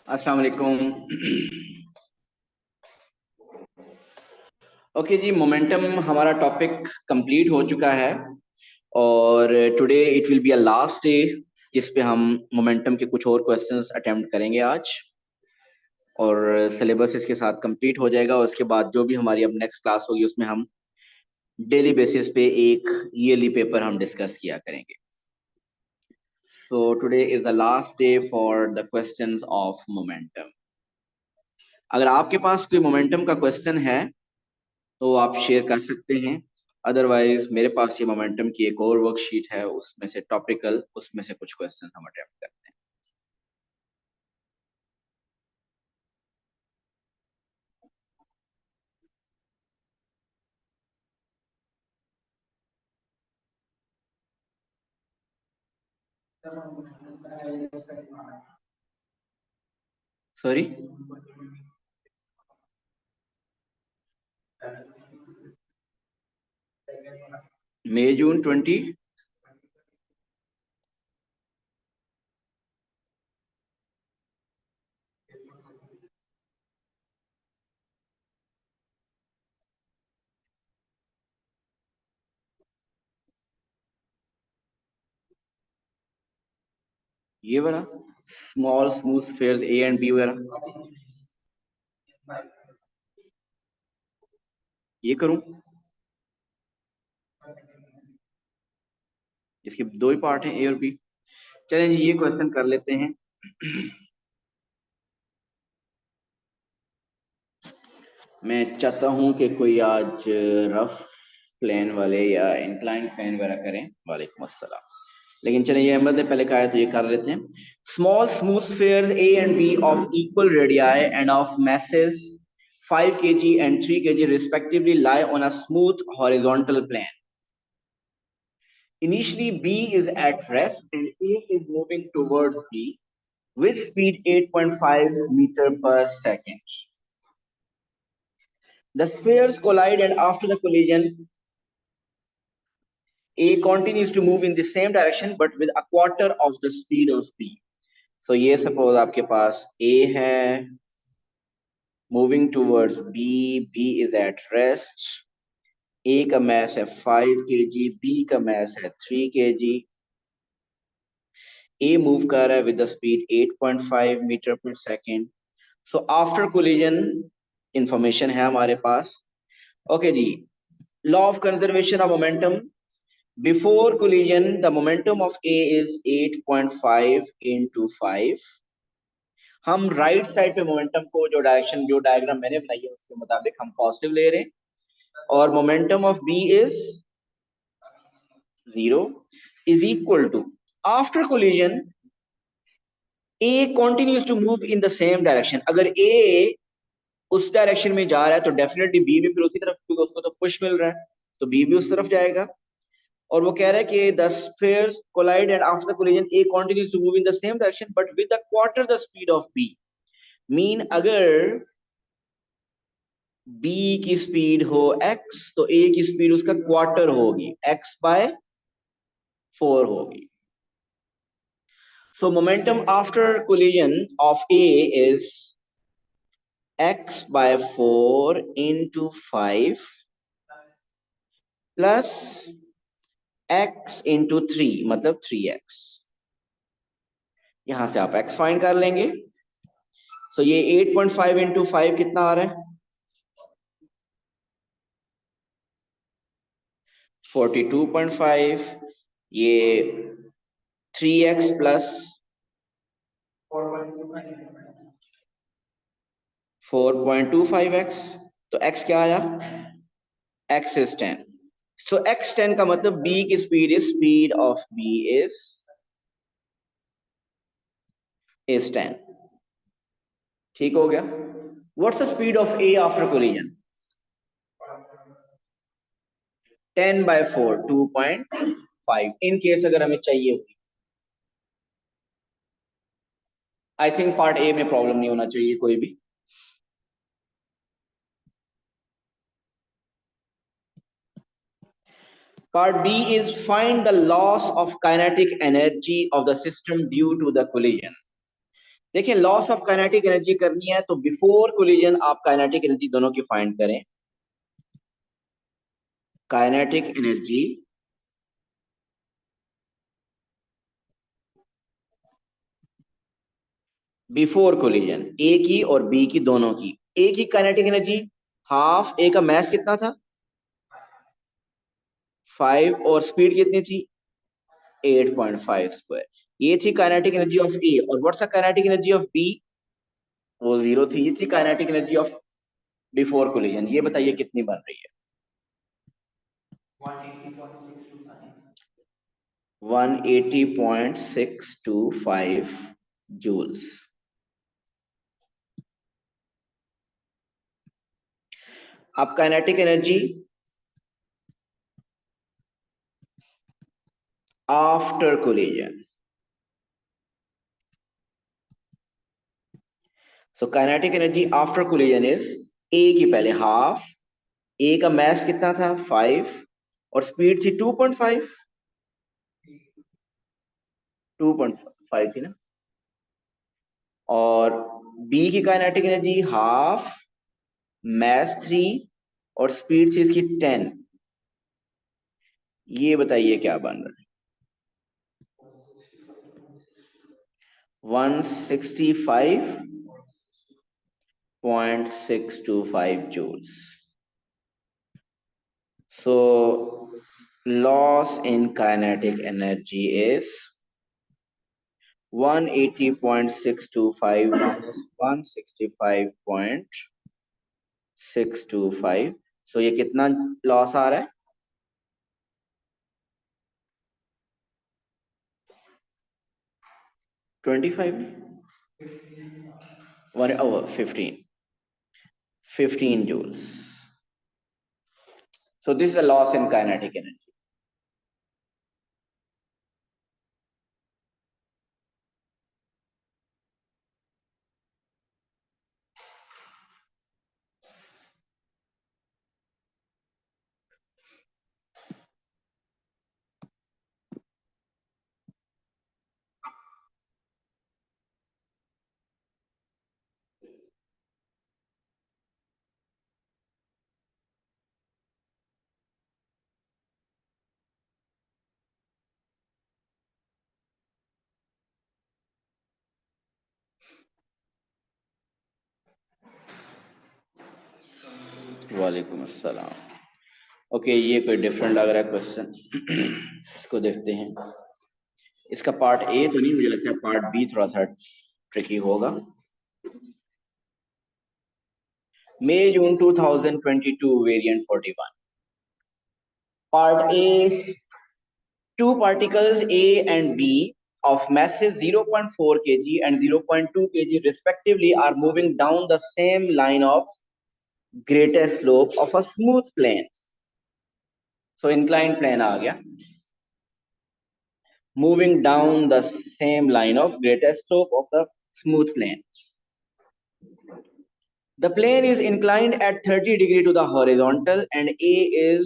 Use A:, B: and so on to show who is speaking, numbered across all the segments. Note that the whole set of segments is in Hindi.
A: अस्सलाम वालेकुम। ओके जी, मोमेंटम हमारा टॉपिक कंप्लीट हो चुका है और today it will be a last day जिस पे हम मोमेंटम के कुछ और क्वेश्चंस अटेम्प्ट करेंगे आज, और सिलेबस इसके साथ कंप्लीट हो जाएगा। उसके बाद जो भी हमारी अब नेक्स्ट क्लास होगी उसमें हम डेली बेसिस पे एक ईयरली पेपर हम डिस्कस किया करेंगे। So today is the last day for the questions of momentum. अगर आपके पास कोई मोमेंटम का क्वेश्चन है तो आप शेयर कर सकते हैं। अदरवाइज मेरे पास ये मोमेंटम की एक और वर्कशीट है, उसमें से टॉपिकल, उसमें से कुछ क्वेश्चन हम अटेम्प्ट करते हैं। सॉरी, मई जून 20। ये वाला small smooth spheres a and b वगैरह, ये करूं? इसके दो ही पार्ट हैं, ए और बी। चलें जी, ये क्वेश्चन कर लेते हैं। मैं चाहता हूं कि कोई आज रफ प्लेन वाले या इंक्लाइन प्लेन वगैरह करें। वालेकुम अस्सलाम। लेकिन चलिए, ये अहमद ने पहले कहा है तो ये कर लेते हैं। Small smooth spheres a and b of equal radii and of masses 5 kg and 3 kg respectively lie on a smooth horizontal plane. Initially B is at rest and A is moving towards B with speed 8.5 meter per second. The spheres collide and after the collision A continues to move in the same direction but with a quarter of the speed of B. So ये suppose आपके पास A है moving towards B, B is at rest, A का mass है 5 kg, B का mass है 3 kg, A move कर रहा है with the speed 8.5 meter per second. So after collision information है हमारे पास। Okay ji, law of conservation of momentum. Before collision, the momentum of A is 8.5 into 5. हम राइट साइड पे मोमेंटम को जो डायग्राम मैंने बनाई है उसके मुताबिक हम पॉजिटिव ले रहे हैं, और momentum of b is 0 is equal to, after collision a continues to move in the same direction. अगर ए उस डायरेक्शन में जा रहा है तो डेफिनेटली बी भी फिर उसी तरफ, क्योंकि उसको तो पुश मिल रहा है, तो बी भी उस तरफ जाएगा। और वो कह रहा है कि the spheres collide and after the collision a continues to move in the same direction but with a quarter the speed of b. Mean अगर b की स्पीड हो x तो a की स्पीड उसका क्वार्टर होगी, x बाय 4 होगी। So momentum after collision of A is x by 4 into 5 plus x into 3, मतलब 3x। यहां से आप x फाइंड कर लेंगे। So ये 8.5 into 5 कितना आ रहा है? 42.5। ये 3x प्लस 4.25x, तो x क्या आया? x is 10। So x 10 का मतलब b की स्पीड ऑफ b is 10। ठीक हो गया। What's the speed of a after collision? 10 by 4 2.5। In case अगर हमें चाहिए होगी, आई थिंक पार्ट ए में प्रॉब्लम नहीं होना चाहिए कोई भी। Part B is find the loss of kinetic energy of the system due to the collision. देखिए, लॉस ऑफ काइनेटिक एनर्जी करनी है तो बिफोर कोलिजन आप काइनेटिक एनर्जी दोनों की फाइंड करें। काइनेटिक एनर्जी बिफोर कोलिजन, ए की और बी की दोनों की। ए की काइनेटिक एनर्जी हाफ, ए का मास कितना था 5 और स्पीड कितनी थी 8.5 स्क्वायर। ये थी काइनेटिक एनर्जी ऑफ ए। और what's the kinetic energy of b? वो जीरो थी। ये थी kinetic energy of before collision. ये बताइए कितनी बन रही है? 180.625 जूल्स। अब kinetic energy after collision. So kinetic energy after collision is a की पहले हाफ, ए का मास कितना था 5 और स्पीड थी 2.5। 2.5 थी ना। और बी की काइनेटिक एनर्जी हाफ, मास 3 और स्पीड थी इसकी 10। ये बताइए क्या बन रहा है? 165.625 joules. So loss in kinetic energy is 180.625 minus 165.625। सो ये कितना लॉस आ रहा है? 25, 15 joules. So this is a loss in kinetic energy. वालेकुम अस्सलाम। ओके, ये कोई डिफरेंट लग रहा है क्वेश्चन। इसको देखते हैं। इसका पार्ट ए तो नहीं, मुझे लगता है पार्ट बी थोड़ा सा ट्रिकी होगा। मई जून 2022 variant 41। Part A, two particles A and B of masses 0.4 kg and 0.2 kg respectively are moving down the same line of greatest slope of a smooth plane. So inclined plane आ गया, moving down the same line of greatest slope of the smooth plane. The plane is inclined at 30 degree to the horizontal and A is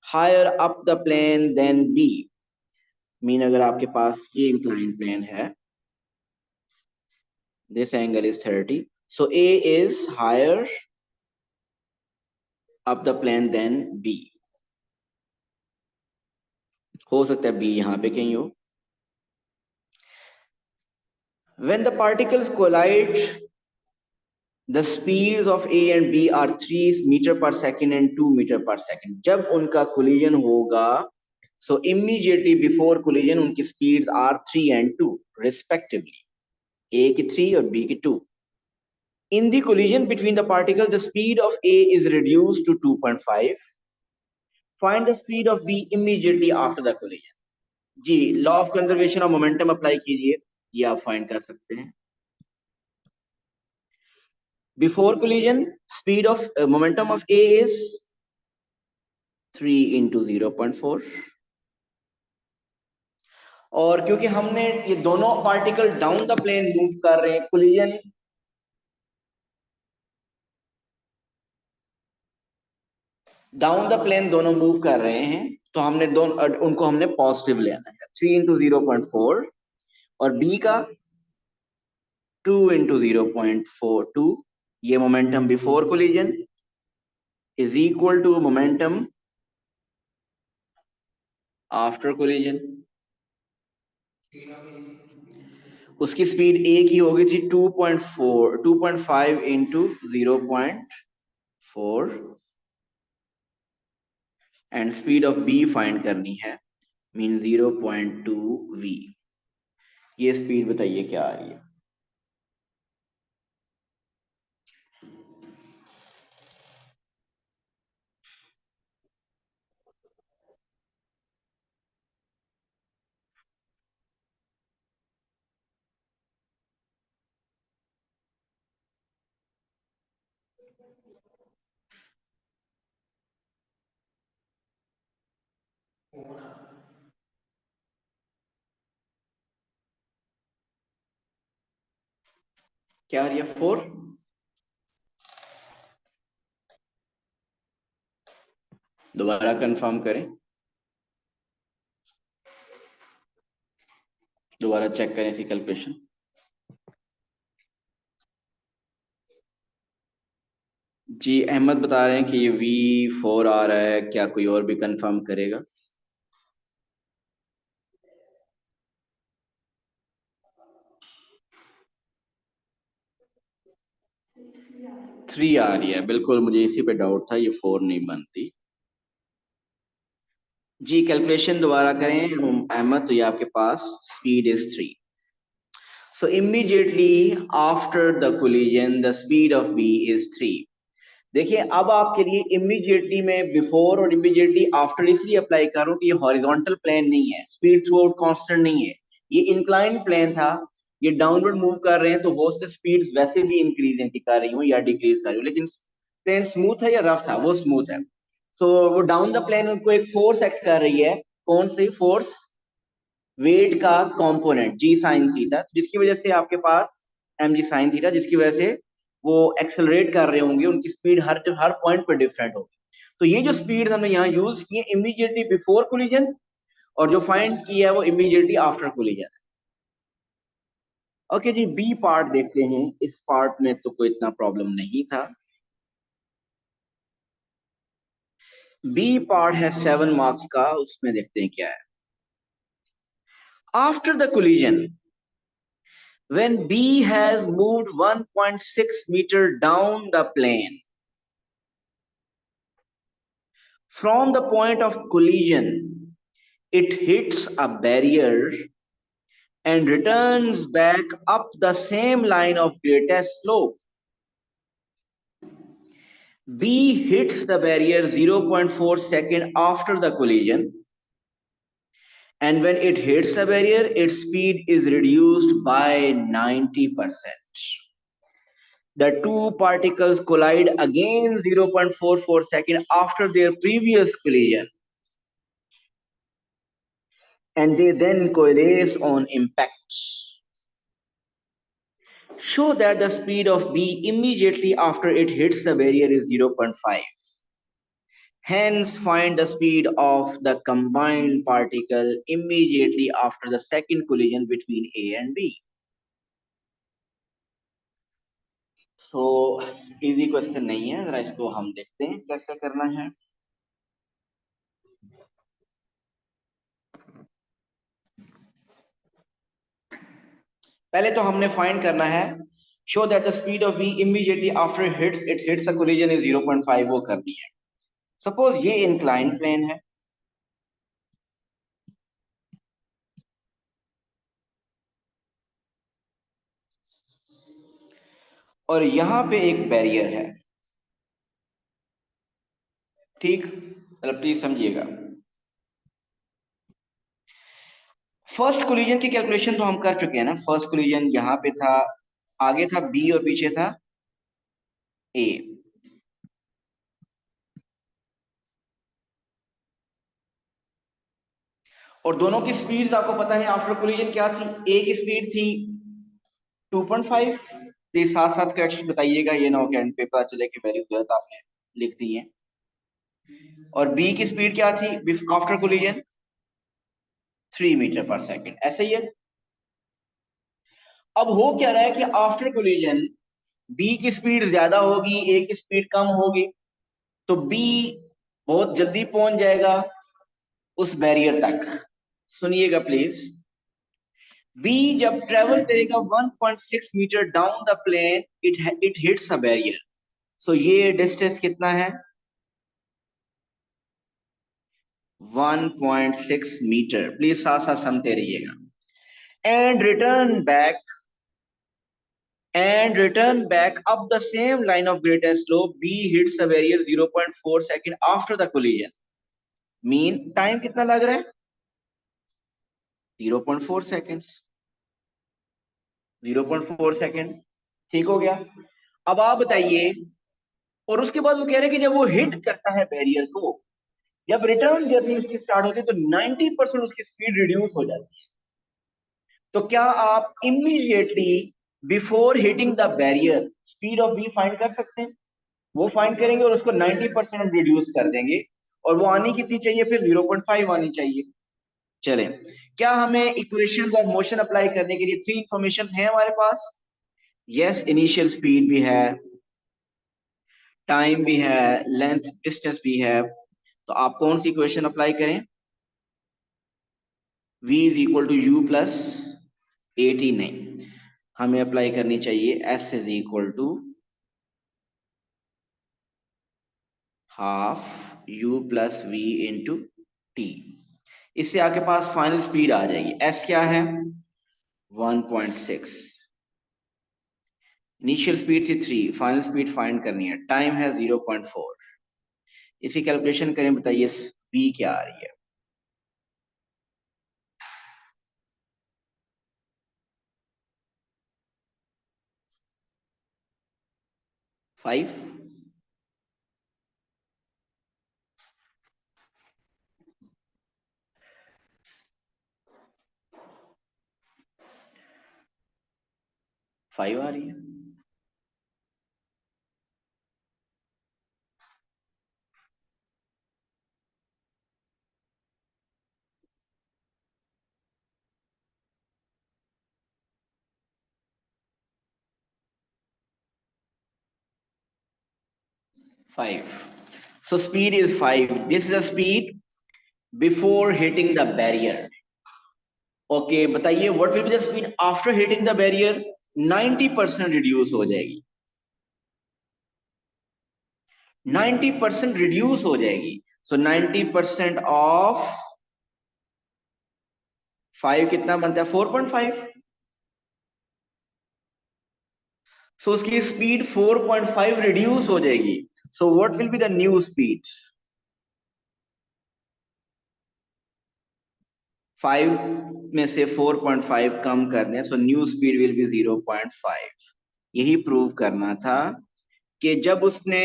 A: higher up the plane than B. Mean अगर आपके पास ये inclined plane है, this angle is 30, so A is higher up the plane than B. हो सकता है B यहां पे कहीं हो। When the particles collide, the speeds of A and B are 3 meter per second and 2 meter per second. जब उनका collision होगा, so immediately before collision उनकी speeds are 3 and 2 respectively. A की 3 और B की 2. In the collision between the particles, the speed of A is reduced to 2.5. Find the speed of B immediately after the collision. जी, law of conservation of momentum apply कीजिए, ये आप फाइंड कर सकते हैं। Before collision speed of momentum of a is 3 into 0.4। और क्योंकि हमने ये दोनों particle down the plane move कर रहे हैं, कोलिजन डाउन द प्लेन दोनों मूव कर रहे हैं, तो हमने दोनों उनको हमने पॉजिटिव लेना है। 3 into 0.4 और बी का 2 into 0.42, ये momentum before collision is equal to momentum after collision. उसकी स्पीड ए की होगी थी 2.5 into 0.4 and speed of b find करनी है, मीन 0.2 v। ये स्पीड बताइए क्या आ रही है। क्या आ रही है 4। दोबारा कंफर्म करें, दोबारा चेक करें इसी कैलकुलेशन। जी अहमद बता रहे हैं कि ये V4 आ रहा है, क्या कोई और भी कंफर्म करेगा। 3 आ रही है, बिल्कुल मुझे इसी पे डाउट था, ये 4 नहीं बनती। जी कैलकुलेशन दोबारा करें अहमद, तो ये आपके पास speed is 3। So immediately after the collision, the speed of B is 3। देखिए अब आपके लिए इमीडिएटली मैं बिफोर और इमीडिएटली आफ्टर इसलिए अप्लाई कर रहा हूँ कि ये हॉरिजॉन्टल प्लेन नहीं है, स्पीड थ्रू आउट कांस्टेंट नहीं है, ये इंक्लाइन प्लेन था। ये डाउनवर्ड मूव कर रहे हैं तो हो सकता है स्पीड्स वैसे भी इंक्रीज कर रही हूँ या डिक्रीज कर रही हूँ, लेकिन प्लेन स्मूथ है या रफ था, वो स्मूथ है। सो वो डाउन द प्लेन उनको एक फोर्स एक्ट कर रही है। कौन सी फोर्स? वेट का कंपोनेंट जी साइन थीटा, जिसकी वजह से आपके पास एम जी साइन थीटा, जिसकी वजह से वो एक्सेलरेट कर रहे होंगे, उनकी स्पीड हर हर पॉइंट पर डिफरेंट होगी। तो ये जो स्पीड हमने यहाँ यूज की है इमीडिएटली बिफोर कोलिजन, और जो फाइंड किया है वो इमीडिएटली आफ्टर कोलिजन। ओके जी, बी पार्ट देखते हैं। इस पार्ट में तो कोई इतना प्रॉब्लम नहीं था। बी पार्ट है 7 मार्क्स का, उसमें देखते हैं क्या है। After the collision, when B has moved 1.6 meter down the plane, from the point of collision, it hits a barrier and returns back up the same line of greatest slope. B hits the barrier 0.4 second after the collision, and when it hits the barrier, its speed is reduced by 90%. The two particles collide again 0.44 seconds after their previous collision, and they then coalesce on impact. Show that the speed of B immediately after it hits the barrier is 0.5. Hence, find the speed of the combined particle immediately after the second collision between A and B. So, easy question नहीं है, जरा इसको हम देखते हैं कैसे करना है। पहले तो हमने फाइंड करना है, show that the speed of v immediately after it's a collision is 0.5, वो करनी है। सपोज ये इंक्लाइन प्लेन है, और यहां पे एक बैरियर है, ठीक? मतलब प्लीज समझिएगा, फर्स्ट कोलिजन की कैलकुलेशन तो हम कर चुके हैं ना। फर्स्ट कोलिजन यहाँ पे था, आगे था बी और पीछे था ए, और दोनों की स्पीड्स आपको पता है आफ्टर कोलिजन क्या थी। ए की स्पीड थी 2.5। प्लीज साथ साथ करेक्शन बताइएगा, ये ना हो कि पेपर चले कि वैल्यू गलत आपने लिख दी है। और बी की स्पीड क्या थी आफ्टर कोलिजन? 3 मीटर पर सेकंड, ऐसे ही है। अब हो क्या रहा है कि आफ्टर कोलिजन बी की स्पीड ज्यादा होगी, ए की स्पीड कम होगी, तो बी बहुत जल्दी पहुंच जाएगा उस बैरियर तक। सुनिएगा प्लीज। बी जब ट्रेवल करेगा 1.6 metre down the plane, it hits a barrier. So ये डिस्टेंस कितना है? 1.6 मीटर। प्लीज साथ साथ समझते रहिएगा। And return back up the same line of greatest slope, B hits the barrier 0.4 second after the collision. Mean time कितना लग रहा है? 0.4 सेकेंड्स। 0.4 सेकेंड। ठीक हो गया। अब आप बताइए, और उसके बाद वो कह रहे हैं कि जब वो हिट करता है बैरियर को, जब रिटर्न जर्नी उसकी स्टार्ट होती है तो 90% उसकी स्पीड रिड्यूस हो जाती है। तो क्या आप immediately before hitting the barrier speed of b find कर सकते हैं? वो फाइंड करेंगे और उसको 90% हम रिड्यूस कर देंगे, और वो आनी कितनी चाहिए फिर? 0.5 आनी चाहिए। चले, क्या हमें इक्वेशंस ऑफ मोशन अप्लाई करने के लिए थ्री इंफॉर्मेशन है हमारे पास? यस, इनिशियल स्पीड भी है, टाइम भी है, लेंथ डिस्टेंस भी है। तो आप कौन सी इक्वेशन अप्लाई करें? v is equal to u plus a t. नहीं, हमें अप्लाई करनी चाहिए s is equal to half u plus v into t. इससे आपके पास फाइनल स्पीड आ जाएगी। s क्या है? 1.6। इनिशियल स्पीड थी 3, फाइनल स्पीड फाइंड करनी है, टाइम है 0.4। इसी कैलकुलेशन करें, बताइए v क्या आ रही है? 5। 5 आ रही है। Five. So speed is 5. This is a speed before hitting the barrier. Okay, बताइए what will be the speed after hitting the barrier? 90% reduce हो जाएगी। 90% reduce हो जाएगी। So 90% of 5 कितना बनता है? 4.5। So उसकी स्पीड 4.5 रिड्यूस हो जाएगी। So what will be the new speed? 5 में से 4.5 कम करने, so new speed will be 0.5। यही प्रूव करना था कि जब उसने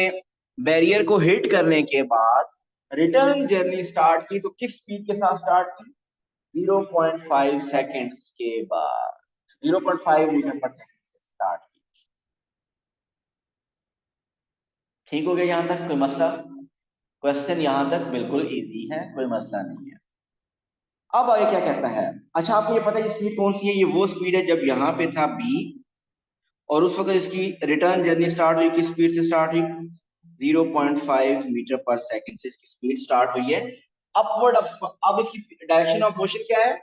A: बैरियर को हिट करने के बाद रिटर्न जर्नी स्टार्ट की तो किस स्पीड के साथ स्टार्ट की? 0.5 सेकेंड्स के बाद, 0.5 मीटर पर सेकेंड से स्टार्ट की। ठीक हो गया यहां तक? कोई मसला? क्वेश्चन यहां तक बिल्कुल इजी है, कोई मसला नहीं है। अब आगे क्या कहता है? अच्छा, आपको ये पता है ये स्पीड कौन सी है? ये वो स्पीड है जब यहाँ पे था बी, और उस वक्त इसकी रिटर्न जर्नी स्टार्ट हुई, किस स्पीड से स्टार्ट हुई? 0.5 मीटर पर सेकंड से इसकी स्पीड स्टार्ट हुई है अपवर्ड। अब इसकी डायरेक्शन ऑफ मोशन क्या है?